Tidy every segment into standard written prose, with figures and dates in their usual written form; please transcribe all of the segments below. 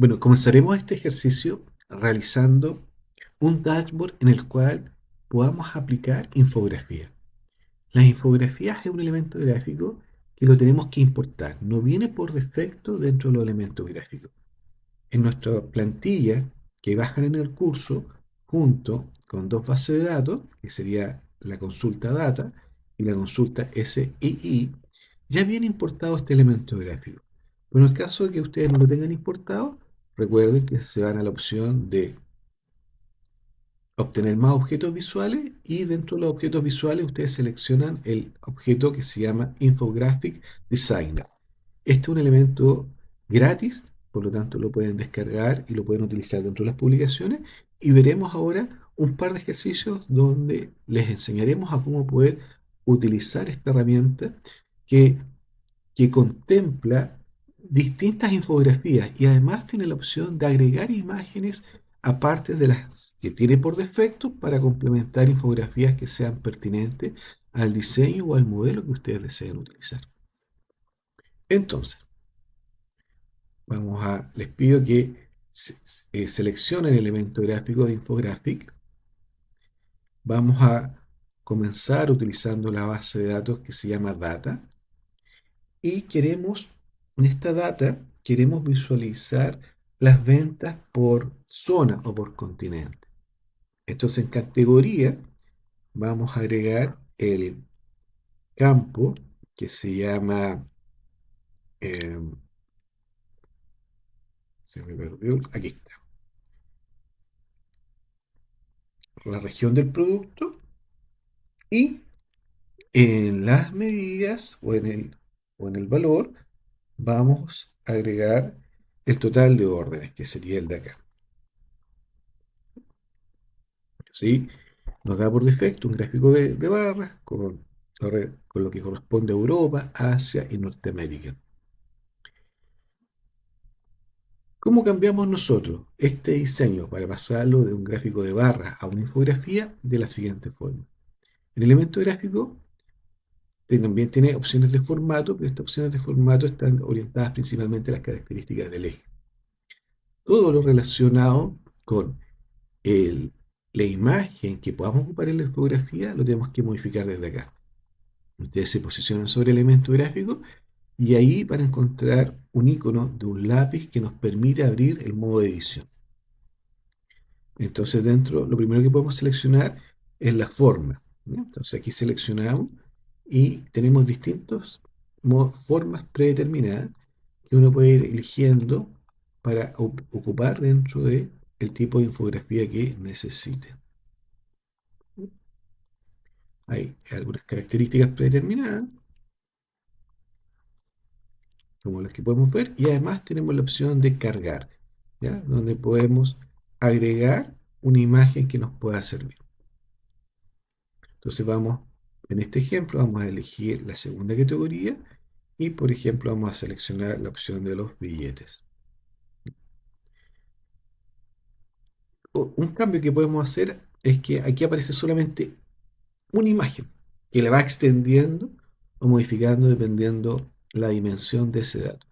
Bueno, comenzaremos este ejercicio realizando un dashboard en el cual podamos aplicar infografía. Las infografías es un elemento gráfico que lo tenemos que importar. No viene por defecto dentro de los elementos gráficos. En nuestra plantilla que bajan en el curso, junto con dos bases de datos, que sería la consulta data y la consulta SII, ya viene importado este elemento gráfico. Pero en el caso de que ustedes no lo tengan importado, recuerden que se van a la opción de obtener más objetos visuales y dentro de los objetos visuales ustedes seleccionan el objeto que se llama Infographic Designer. Este es un elemento gratis, por lo tanto lo pueden descargar y lo pueden utilizar dentro de las publicaciones y veremos ahora un par de ejercicios donde les enseñaremos a cómo poder utilizar esta herramienta que contempla distintas infografías y además tiene la opción de agregar imágenes aparte de las que tiene por defecto para complementar infografías que sean pertinentes al diseño o al modelo que ustedes deseen utilizar. Entonces, les pido que seleccionen el elemento gráfico de Infographic. Vamos a comenzar utilizando la base de datos que se llama Data. Y en esta data, queremos visualizar las ventas por zona o por continente. Entonces, en categoría, vamos a agregar el campo que se llama, eh, se me perdió, aquí está, la región del producto y en las medidas o en el valor, vamos a agregar el total de órdenes, que sería el de acá. ¿Sí? Nos da por defecto un gráfico de barras con lo que corresponde a Europa, Asia y Norteamérica. ¿Cómo cambiamos nosotros este diseño para pasarlo de un gráfico de barras a una infografía? De la siguiente forma. El elemento gráfico también tiene opciones de formato, pero estas opciones de formato están orientadas principalmente a las características del eje. Todo lo relacionado con el, la imagen que podamos ocupar en la infografía lo tenemos que modificar desde acá. Ustedes se posicionan sobre el elemento gráfico y ahí van a encontrar un icono de un lápiz que nos permite abrir el modo de edición. Entonces dentro, lo primero que podemos seleccionar es la forma, ¿no? Entonces aquí seleccionamos y tenemos distintas formas predeterminadas que uno puede ir eligiendo para ocupar dentro de el tipo de infografía que necesite. Hay algunas características predeterminadas como las que podemos ver, y además tenemos la opción de cargar, ¿ya? Donde podemos agregar una imagen que nos pueda servir. Entonces en este ejemplo, vamos a elegir la segunda categoría y, por ejemplo, vamos a seleccionar la opción de los billetes. Un cambio que podemos hacer es que aquí aparece solamente una imagen que la va extendiendo o modificando dependiendo la dimensión de ese dato.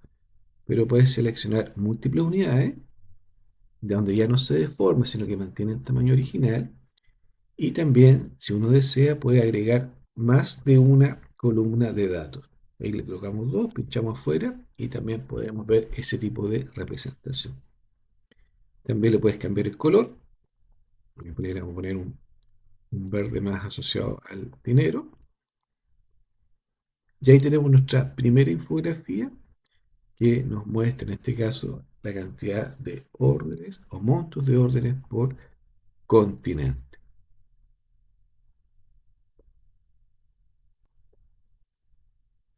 Pero puedes seleccionar múltiples unidades de donde ya no se deforma, sino que mantiene el tamaño original. Y también, si uno desea, puede agregar más de una columna de datos. Ahí le colocamos dos, pinchamos afuera y también podemos ver ese tipo de representación. También le puedes cambiar el color. Podríamos poner un verde más asociado al dinero. Y ahí tenemos nuestra primera infografía que nos muestra en este caso la cantidad de órdenes o montos de órdenes por continente.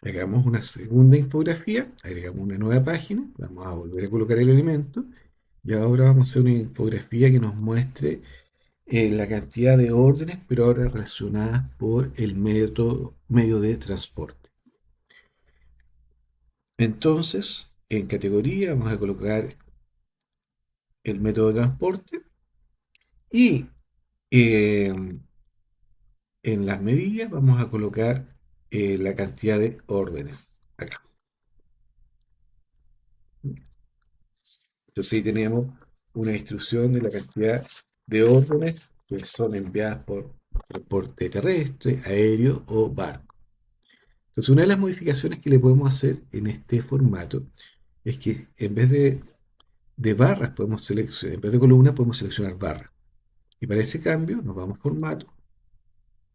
Hagamos una segunda infografía, agregamos una nueva página, vamos a volver a colocar el elemento y ahora vamos a hacer una infografía que nos muestre la cantidad de órdenes, pero ahora relacionadas por el medio de transporte. Entonces, en categoría vamos a colocar el método de transporte y eh, en las medidas vamos a colocar la cantidad de órdenes acá. Entonces ahí tenemos una distribución de la cantidad de órdenes que son enviadas por transporte terrestre, aéreo o barco. Entonces una de las modificaciones que le podemos hacer en este formato es que en vez de barras podemos seleccionar, en vez de columnas podemos seleccionar barras. Y para ese cambio nos vamos a formato,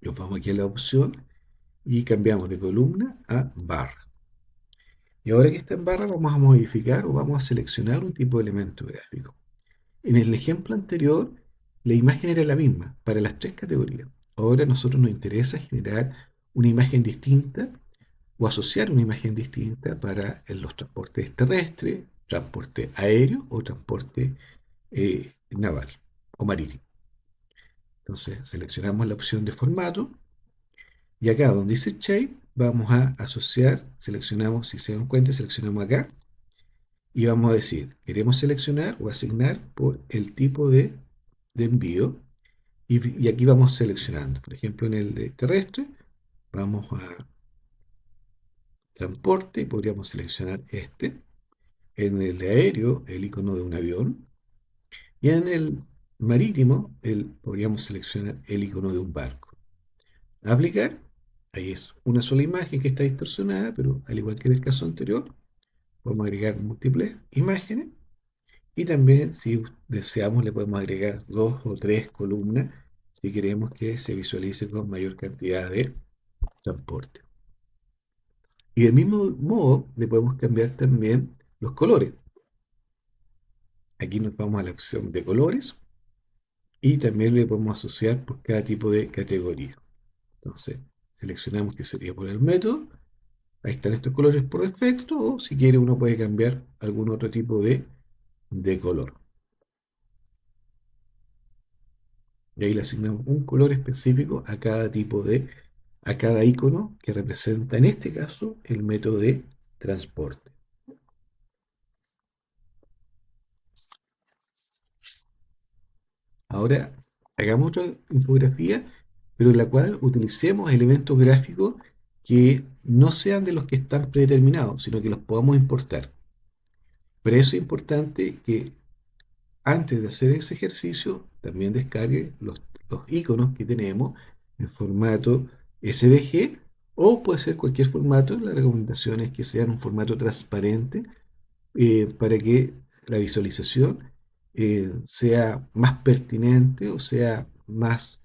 nos vamos aquí a la opción y cambiamos de columna a barra. Y ahora que está en barra vamos a modificar o vamos a seleccionar un tipo de elemento gráfico. En el ejemplo anterior, la imagen era la misma para las tres categorías. Ahora a nosotros nos interesa generar una imagen distinta o asociar una imagen distinta para los transportes terrestres, transporte aéreo o transporte naval o marítimo. Entonces seleccionamos la opción de formato y acá donde dice Shape vamos a asociar, seleccionamos, si se dan cuenta, seleccionamos acá y vamos a decir, queremos seleccionar o asignar por el tipo de envío y aquí vamos seleccionando. Por ejemplo, en el de terrestre vamos a transporte y podríamos seleccionar este. En el de aéreo, el icono de un avión. Y en el marítimo, podríamos seleccionar el icono de un barco. Aplicar, ahí es una sola imagen que está distorsionada, pero al igual que en el caso anterior, podemos agregar múltiples imágenes y también, si deseamos, le podemos agregar dos o tres columnas si queremos que se visualice con mayor cantidad de transporte. Y del mismo modo, le podemos cambiar también los colores. Aquí nos vamos a la opción de colores y también le podemos asociar por cada tipo de categoría. Entonces, seleccionamos que sería por el método. Ahí están estos colores por defecto, o si quiere uno puede cambiar algún otro tipo de color. Y ahí le asignamos un color específico a cada a cada icono que representa, en este caso, el método de transporte. Ahora, hagamos otra infografía, pero en la cual utilicemos elementos gráficos que no sean de los que están predeterminados, sino que los podamos importar. Pero eso es importante que antes de hacer ese ejercicio, también descargue los iconos que tenemos en formato SVG o puede ser cualquier formato. La recomendación es que sea en un formato transparente para que la visualización sea más pertinente o sea más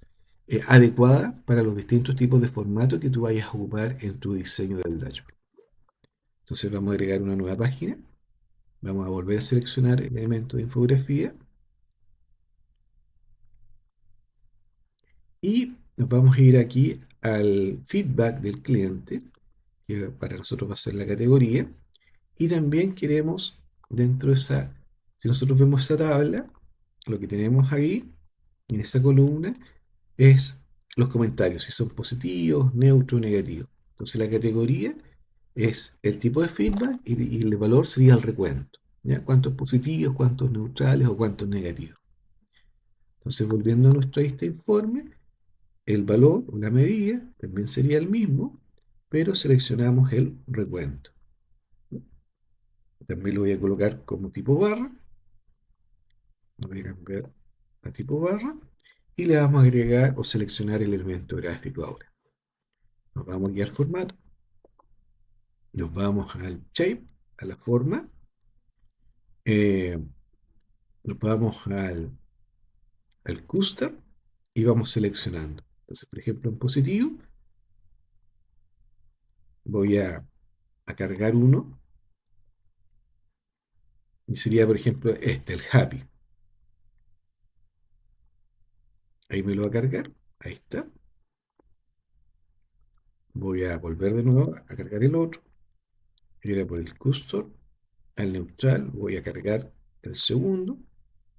adecuada para los distintos tipos de formato que tú vayas a ocupar en tu diseño del dashboard. Entonces vamos a agregar una nueva página, vamos a volver a seleccionar el elemento de infografía y nos vamos a ir aquí al feedback del cliente, que para nosotros va a ser la categoría, y también queremos dentro de esa, si nosotros vemos esa tabla, lo que tenemos ahí en esa columna es los comentarios, si son positivos, neutros, negativos. Entonces la categoría es el tipo de feedback y el valor sería el recuento. ¿Ya? ¿Cuántos positivos, cuántos neutrales o cuántos negativos? Entonces volviendo a nuestro este informe, el valor o la medida también sería el mismo, pero seleccionamos el recuento. También lo voy a colocar como tipo barra. Lo voy a cambiar a tipo barra y le vamos a agregar o seleccionar el elemento gráfico ahora. Nos vamos aquí al formato, nos vamos al shape, a la forma, eh, nos vamos al custom y vamos seleccionando. Entonces, por ejemplo, en positivo, voy a cargar uno y sería, por ejemplo, este, el happy. Ahí me lo va a cargar, ahí está. Voy a volver de nuevo a cargar el otro. Y ahora por el custom, al neutral, voy a cargar el segundo,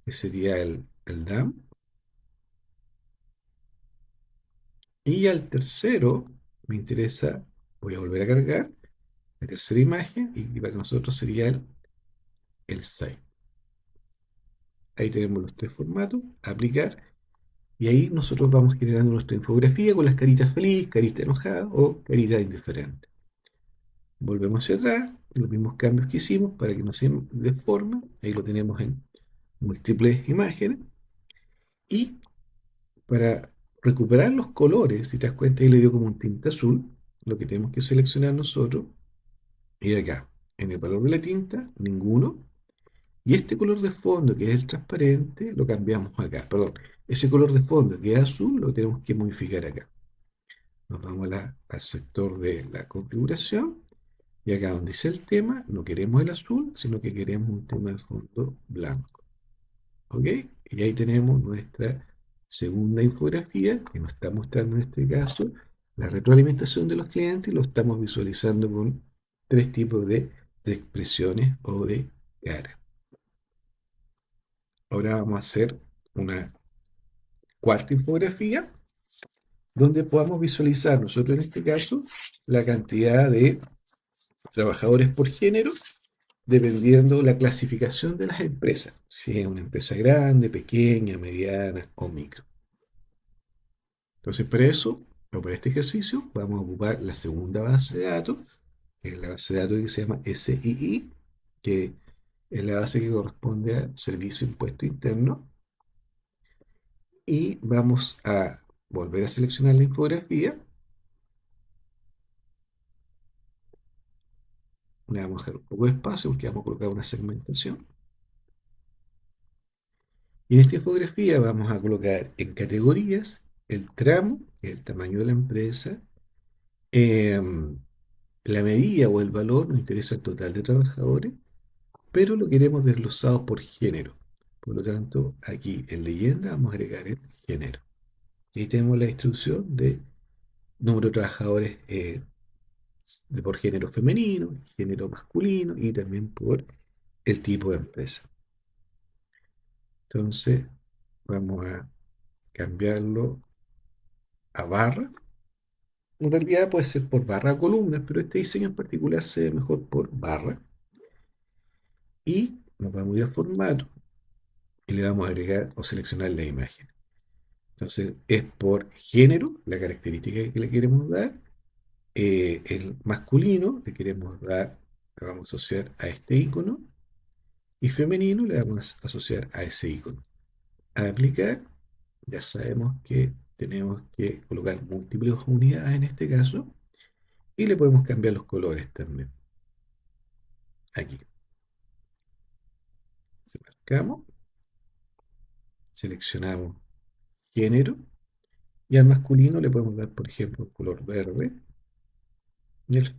que sería el DAM. Y al tercero, me interesa, voy a volver a cargar la tercera imagen y para nosotros sería el 6. Ahí tenemos los tres formatos, aplicar, y ahí nosotros vamos generando nuestra infografía con las caritas feliz, carita enojada o carita indiferente. Volvemos hacia atrás, los mismos cambios que hicimos para que no se deforme. Ahí lo tenemos en múltiples imágenes. Y para recuperar los colores, si te das cuenta, ahí le dio como un tinte azul. Lo que tenemos que seleccionar nosotros es acá, en el valor de la tinta, ninguno. Y este color de fondo, que es el transparente, lo cambiamos acá. Perdón, ese color de fondo, que es azul, lo tenemos que modificar acá. Nos vamos al sector de la configuración. Y acá donde dice el tema, no queremos el azul, sino que queremos un tema de fondo blanco. ¿Ok? Y ahí tenemos nuestra segunda infografía que nos está mostrando en este caso la retroalimentación de los clientes y lo estamos visualizando con tres tipos de expresiones o de cara. Ahora vamos a hacer una cuarta infografía donde podamos visualizar nosotros en este caso la cantidad de trabajadores por género dependiendo la clasificación de las empresas, si es una empresa grande, pequeña, mediana o micro. Entonces, para eso, o para este ejercicio, vamos a ocupar la segunda base de datos, que es la base de datos que se llama SII, que es la base que corresponde al Servicio de Impuesto Interno, y vamos a volver a seleccionar la infografía. Le vamos a dejar un poco de espacio porque vamos a colocar una segmentación. Y en esta infografía vamos a colocar en categorías el tramo, que es el tamaño de la empresa, la medida o el valor, nos interesa el total de trabajadores, pero lo queremos desglosado por género. Por lo tanto, aquí en leyenda vamos a agregar el género. Y ahí tenemos la instrucción de número de trabajadores por género femenino, género masculino y también por el tipo de empresa. Entonces, vamos a cambiarlo a barra. En realidad puede ser por barra o columnas, pero este diseño en particular se ve mejor por barra. Y nos vamos a ir a formato y le vamos a agregar o seleccionar la imagen. Entonces es por género, la característica que le queremos dar. El masculino le queremos dar, le vamos a asociar a este icono. Y femenino le vamos a asociar a ese icono. Al aplicar, ya sabemos que tenemos que colocar múltiples unidades en este caso. Y le podemos cambiar los colores también. Aquí. Marcamos, seleccionamos género y al masculino le podemos dar, por ejemplo, el color verde y el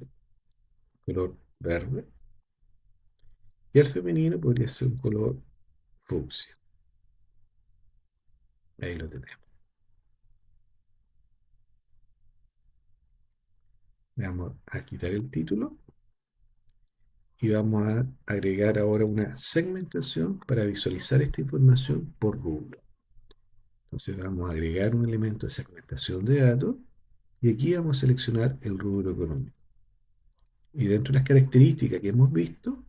color verde. Y al femenino podría ser un color fucsia. Ahí lo tenemos. Vamos a quitar el título y vamos a agregar ahora una segmentación para visualizar esta información por rubro. Entonces vamos a agregar un elemento de segmentación de datos y aquí vamos a seleccionar el rubro económico. Y dentro de las características que hemos visto,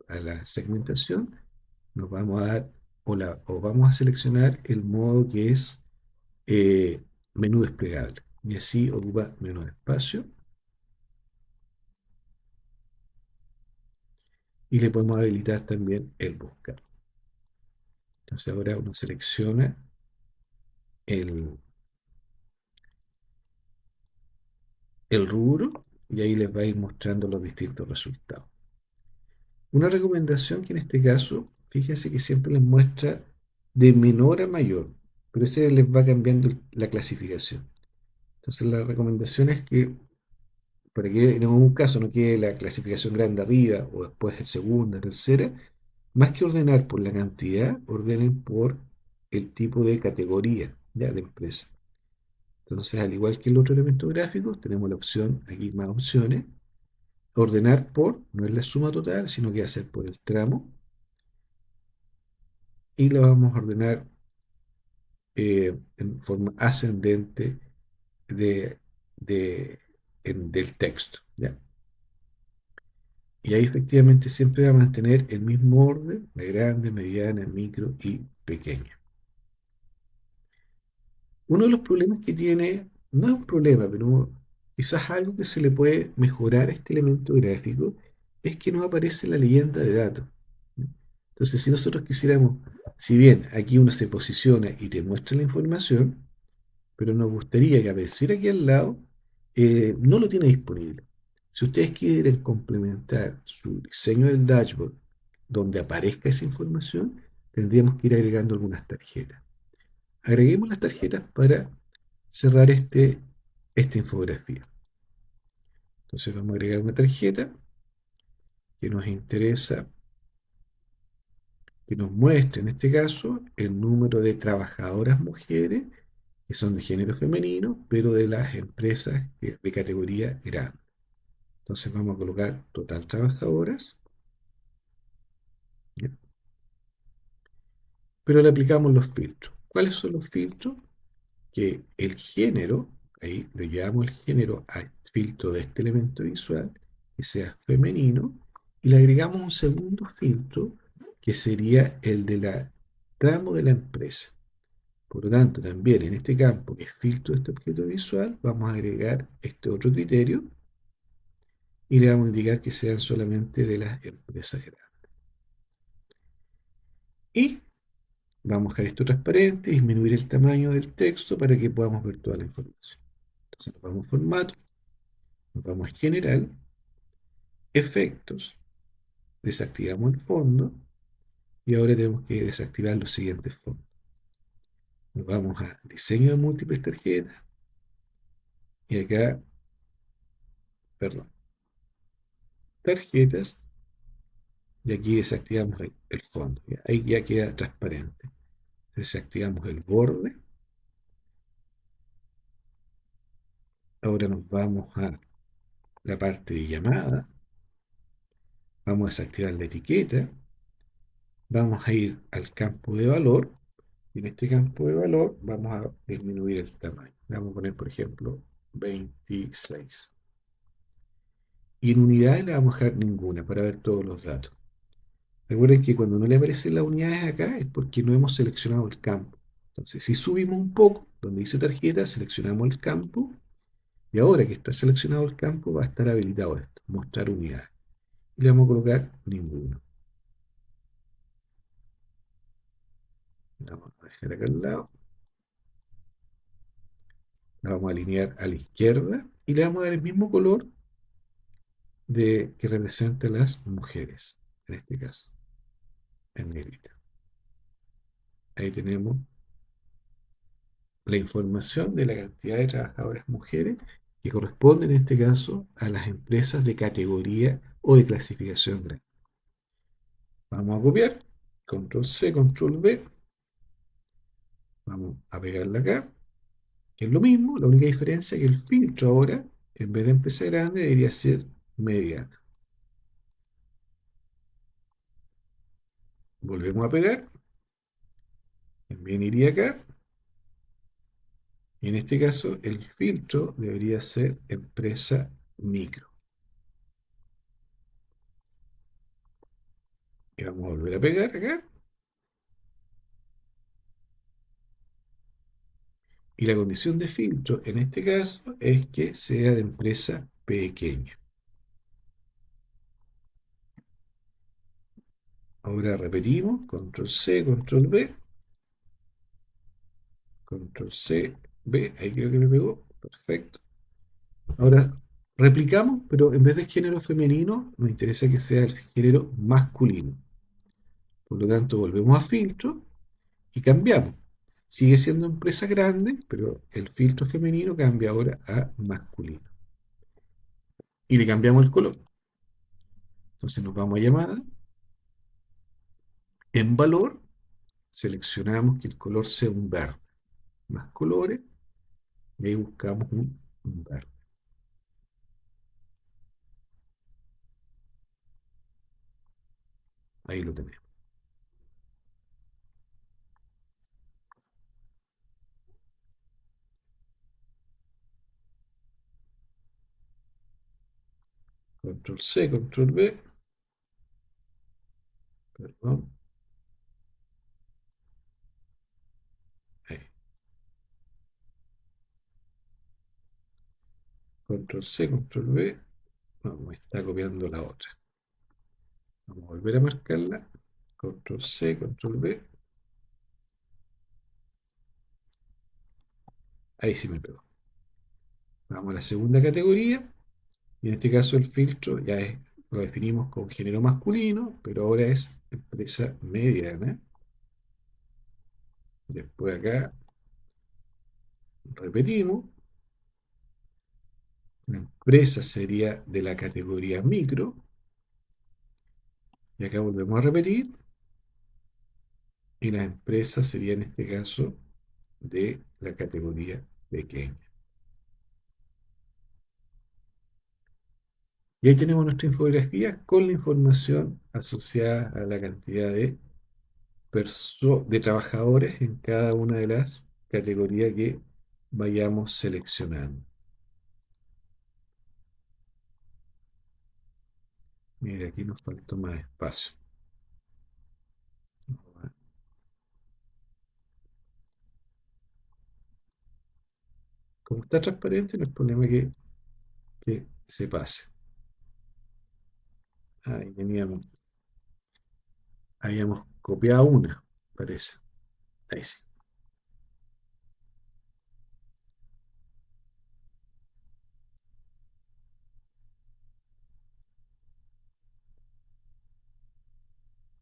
a la segmentación, nos vamos a dar o vamos a seleccionar el modo que es menú desplegable. Y así ocupa menos espacio. Y le podemos habilitar también el buscar. Entonces ahora uno selecciona el rubro y ahí les va a ir mostrando los distintos resultados. Una recomendación que en este caso, fíjense que siempre les muestra de menor a mayor, pero ese les va cambiando la clasificación. Entonces la recomendación es que para que en ningún caso no quede la clasificación grande arriba o después en segunda, tercera, más que ordenar por la cantidad, ordenen por el tipo de categoría ya de empresa. Entonces, al igual que el otro elemento gráfico, tenemos la opción, aquí más opciones, ordenar por, no es la suma total, sino que va a ser por el tramo, y lo vamos a ordenar en forma ascendente de, del texto, ¿ya? Y ahí efectivamente siempre va a mantener el mismo orden, la grande, mediana, micro y pequeña. Uno de los problemas que tiene, no es un problema, pero quizás algo que se le puede mejorar a este elemento gráfico, es que no aparece la leyenda de datos. Entonces, si nosotros quisiéramos, si bien aquí uno se posiciona y te muestra la información, pero nos gustaría que apareciera aquí al lado, no lo tiene disponible. Si ustedes quieren complementar su diseño del dashboard donde aparezca esa información, tendríamos que ir agregando algunas tarjetas. Agreguemos las tarjetas para cerrar esta infografía. Entonces vamos a agregar una tarjeta que nos interesa, que nos muestre en este caso el número de trabajadoras mujeres que son de género femenino, pero de las empresas de categoría grande. Entonces vamos a colocar total trabajadoras, ¿ya? Pero le aplicamos los filtros. ¿Cuáles son los filtros? Que el género, ahí lo llevamos el género al filtro de este elemento visual, que sea femenino, y le agregamos un segundo filtro, que sería el de la tramo de la empresa. Por lo tanto, también en este campo, que es filtro de este objeto visual, vamos a agregar este otro criterio y le vamos a indicar que sean solamente de las empresas grandes. Y vamos a dejar esto transparente, disminuir el tamaño del texto para que podamos ver toda la información. Entonces nos vamos a formato, nos vamos a general, efectos, desactivamos el fondo y ahora tenemos que desactivar los siguientes fondos. Nos vamos a diseño de múltiples tarjetas y acá, perdón, tarjetas y aquí desactivamos el fondo. Ahí ya queda transparente. Desactivamos el borde. Ahora nos vamos a la parte de llamada. Vamos a desactivar la etiqueta. Vamos a ir al campo de valor. Y en este campo de valor vamos a disminuir el tamaño. Vamos a poner, por ejemplo, 26. Y en unidades le vamos a dejar ninguna para ver todos los datos. Recuerden que cuando no le aparecen las unidades acá es porque no hemos seleccionado el campo. Entonces, si subimos un poco, donde dice tarjeta, seleccionamos el campo. Y ahora que está seleccionado el campo, va a estar habilitado esto, mostrar unidades. Y le vamos a colocar ninguno. La vamos a dejar acá al lado. La vamos a alinear a la izquierda y le vamos a dar el mismo color que representa a las mujeres, en este caso, en negrita. Ahí tenemos la información de la cantidad de trabajadoras mujeres que corresponden en este caso a las empresas de categoría o de clasificación grande. Vamos a copiar, control C, control V, vamos a pegarla acá, que es lo mismo, la única diferencia es que el filtro ahora, en vez de empresa grande, debería ser mediana. Volvemos a pegar, también iría acá, y en este caso el filtro debería ser empresa micro. Y vamos a volver a pegar acá. Y la condición de filtro en este caso es que sea de empresa pequeña. Ahora repetimos, control C, control V, control C, V, ahí creo que me pegó, perfecto. Ahora replicamos, pero en vez de género femenino, nos interesa que sea el género masculino. Por lo tanto, volvemos a filtro y cambiamos. Sigue siendo empresa grande, pero el filtro femenino cambia ahora a masculino. Y le cambiamos el color. Entonces nos vamos a llamada. En valor, seleccionamos que el color sea un verde. Más colores, y ahí buscamos un verde. Ahí lo tenemos. Control C, control V, perdón. Ahí. Control C, control V. No, me está copiando la otra. Vamos a volver a marcarla. Control C, control V. Ahí sí me pegó. Vamos a la segunda categoría. Y en este caso el filtro lo definimos con género masculino, pero ahora es empresa mediana. Después acá repetimos. La empresa sería de la categoría micro. Y acá volvemos a repetir. Y la empresa sería en este caso de la categoría pequeña. Y ahí tenemos nuestra infografía con la información asociada a la cantidad de trabajadores en cada una de las categorías que vayamos seleccionando. Mira, aquí nos faltó más espacio. Como está transparente, no hay problema que se pase. Ahí teníamos, habíamos copiado una, parece. Ahí sí.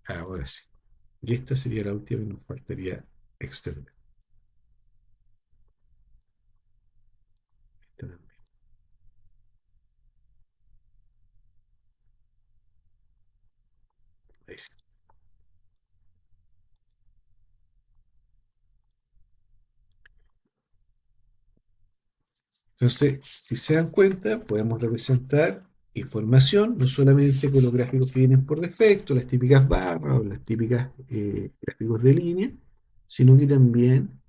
Ahora sí. Y esta sería la última que nos faltaría extender. Esta también. Ahí sí. Entonces, si se dan cuenta, podemos representar información, no solamente con los gráficos que vienen por defecto, las típicas barras o las típicas gráficos de línea, sino que también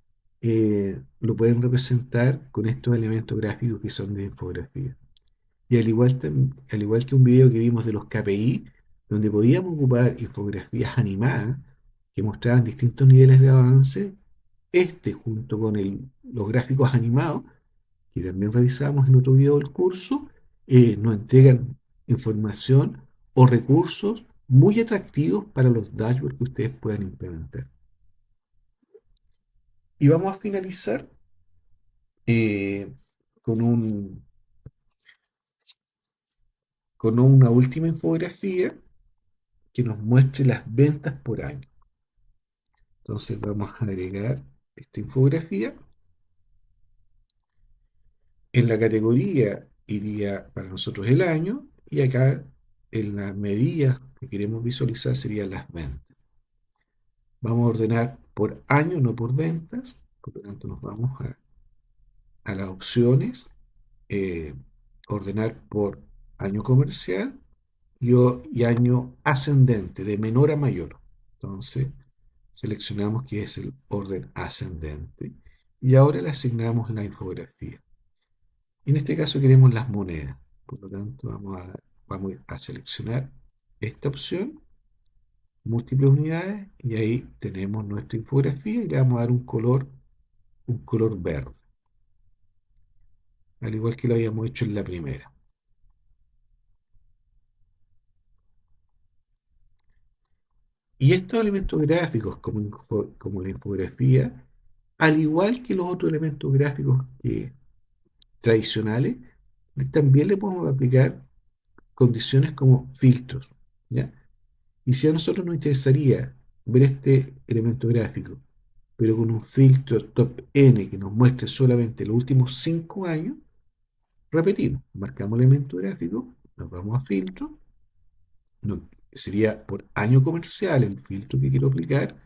lo pueden representar con estos elementos gráficos que son de infografía. Y al igual que un video que vimos de los KPI, donde podíamos ocupar infografías animadas que mostraban distintos niveles de avance, este junto con los gráficos animados que también revisamos en otro video del curso, nos entregan información o recursos muy atractivos para los dashboards que ustedes puedan implementar. Y vamos a finalizar eh, con con una última infografía que nos muestre las ventas por año. Entonces vamos a agregar esta infografía. En la categoría iría para nosotros el año y acá en las medidas que queremos visualizar serían las ventas. Vamos a ordenar por año, no por ventas. Por lo tanto, nos vamos a las opciones, eh, ordenar por año comercial y año ascendente, de menor a mayor. Entonces, seleccionamos que es el orden ascendente y ahora le asignamos la infografía. Y en este caso queremos las monedas. Por lo tanto, vamos a seleccionar esta opción, múltiples unidades, y ahí tenemos nuestra infografía y le vamos a dar un color verde, al igual que lo habíamos hecho en la primera. Y estos elementos gráficos, como la infografía, al igual que los otros elementos gráficos tradicionales, también le podemos aplicar condiciones como filtros, ¿ya? Y si a nosotros nos interesaría ver este elemento gráfico, pero con un filtro top N que nos muestre solamente los últimos 5 años, repetimos, marcamos el elemento gráfico, nos vamos a filtro, sería por año comercial el filtro que quiero aplicar.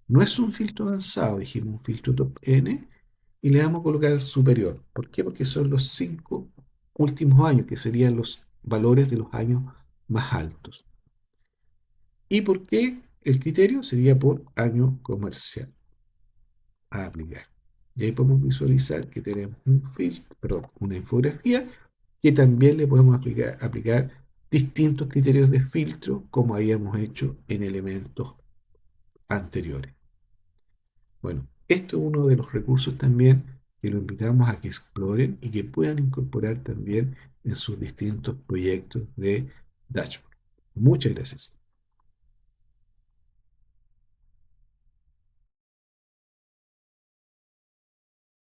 No es un filtro avanzado, dijimos un filtro top N y le vamos a colocar superior. ¿Por qué? Porque son los 5 últimos años, que serían los valores de los años más altos. ¿Y por qué? El criterio sería por año comercial a aplicar. Y ahí podemos visualizar que tenemos una infografía que también le podemos aplicar distintos criterios de filtro como habíamos hecho en elementos anteriores. Bueno, esto es uno de los recursos también que lo invitamos a que exploren y que puedan incorporar también en sus distintos proyectos de dashboard. Muchas gracias.